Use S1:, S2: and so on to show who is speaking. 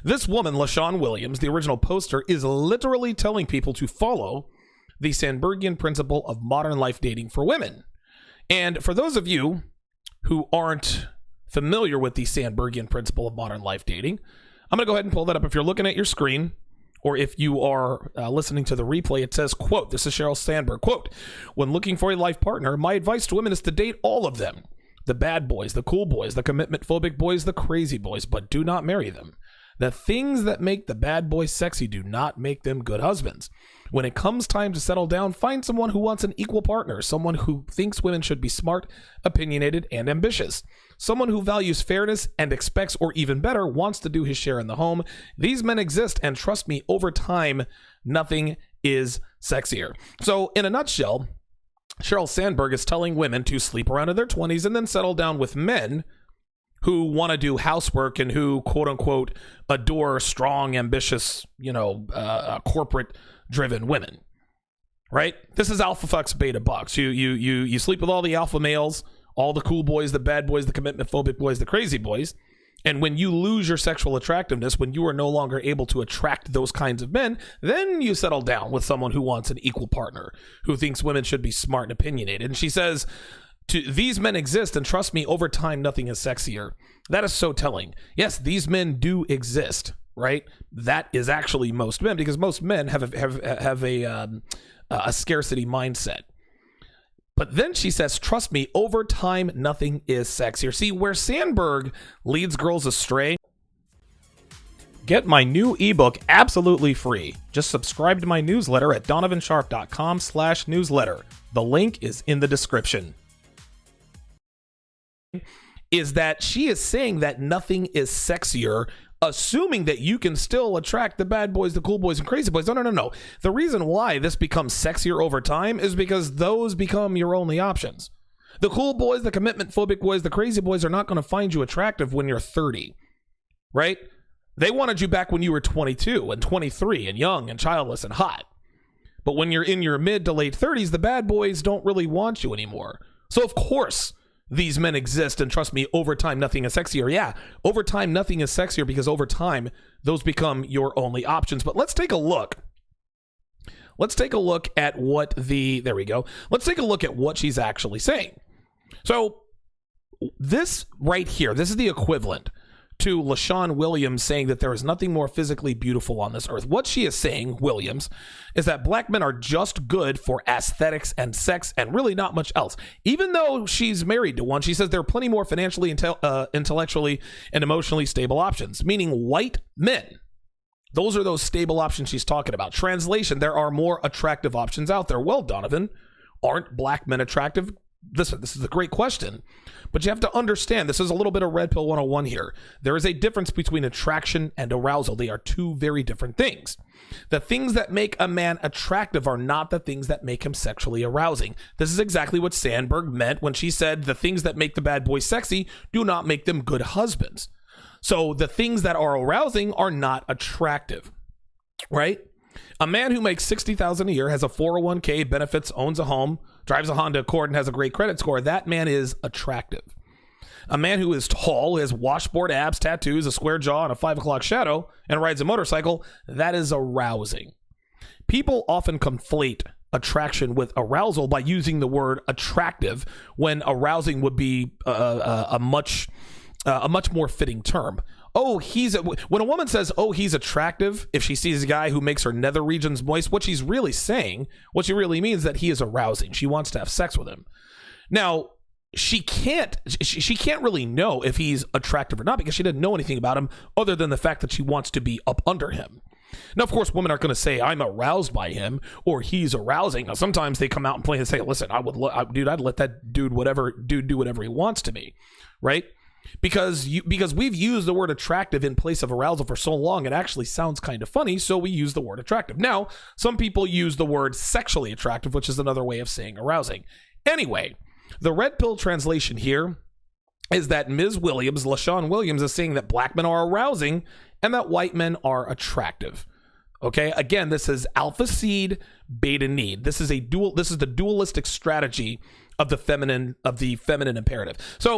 S1: This woman, LaShawn Williams, the original poster, is literally telling people to follow the Sandbergian Principle of modern life dating for women. And for those of you who aren't familiar with the Sandbergian Principle of modern life dating, I'm going to go ahead and pull that up. If you're looking at your screen, or if you are listening to the replay, it says, quote, this is Sheryl Sandberg, quote, when looking for a life partner, my advice to women is to date all of them. The bad boys, the cool boys, the commitment-phobic boys, the crazy boys, but do not marry them. The things that make the bad boys sexy do not make them good husbands. When it comes time to settle down, find someone who wants an equal partner, someone who thinks women should be smart, opinionated, and ambitious, someone who values fairness and expects, or even better, wants to do his share in the home. These men exist, and trust me, over time, nothing is sexier. So, in a nutshell, Sheryl Sandberg is telling women to sleep around in their 20s and then settle down with men who want to do housework and who, quote unquote, adore strong, ambitious, corporate-driven women, right? This is alpha fucks beta bucks. You sleep with all the alpha males, all the cool boys, the bad boys, the commitment-phobic boys, the crazy boys, and when you lose your sexual attractiveness, when you are no longer able to attract those kinds of men, then you settle down with someone who wants an equal partner, who thinks women should be smart and opinionated. And she says, these men exist, and trust me, over time, nothing is sexier. That is so telling. Yes, these men do exist, right? That is actually most men, because most men have a scarcity mindset. But then she says, trust me, over time, nothing is sexier. See, where Sandberg leads girls astray. Get my new ebook absolutely free. Just subscribe to my newsletter at donovansharpe.com/newsletter. The link is in the description. Is that she is saying that nothing is sexier, assuming that you can still attract the bad boys, the cool boys, and crazy boys. No. The reason why this becomes sexier over time is because those become your only options. The cool boys, the commitment-phobic boys, the crazy boys are not going to find you attractive when you're 30, right? They wanted you back when you were 22 and 23 and young and childless and hot. But when you're in your mid to late 30s, the bad boys don't really want you anymore. So, of course, these men exist, and trust me, over time, nothing is sexier. Yeah, over time, nothing is sexier because over time, those become your only options. But let's take a look. Let's take a look at what there we go. Let's take a look at what she's actually saying. So this right here, this is the equivalent to LaShawn Williams saying that there is nothing more physically beautiful on this earth. What she is saying, Williams, is that black men are just good for aesthetics and sex and really not much else. Even though she's married to one, she says there are plenty more financially, intellectually, and emotionally stable options, meaning white men. Those are those stable options she's talking about. Translation, there are more attractive options out there. Well, Donovan, aren't black men attractive? This is a great question, but you have to understand, this is a little bit of Red Pill 101 here. There is a difference between attraction and arousal. They are two very different things. The things that make a man attractive are not the things that make him sexually arousing. This is exactly what Sandberg meant when she said the things that make the bad boys sexy do not make them good husbands. So the things that are arousing are not attractive, right? A man who makes $60,000 a year, has a 401k, benefits, owns a home, drives a Honda Accord, and has a great credit score, that man is attractive. A man who is tall, has washboard abs, tattoos, a square jaw, and a 5 o'clock shadow, and rides a motorcycle, that is arousing. People often conflate attraction with arousal by using the word attractive when arousing would be a much more fitting term. When a woman says, oh, he's attractive, if she sees a guy who makes her nether regions moist, what she's really saying, what she really means is that he is arousing. She wants to have sex with him. Now, she can't really know if he's attractive or not because she didn't know anything about him other than the fact that she wants to be up under him. Now, of course, women aren't going to say, I'm aroused by him or he's arousing. Now, sometimes they come out and play and say, listen, I'd let that dude do whatever he wants to me, right? Because we've used the word attractive in place of arousal for so long, it actually sounds kind of funny, so we use the word attractive. Now, some people use the word sexually attractive, which is another way of saying arousing. Anyway, the red pill translation here is that Ms. Williams, LaShawn Williams, is saying that black men are arousing and that white men are attractive. Okay, again, this is alpha seed, beta need. This is the dualistic strategy of the feminine imperative. So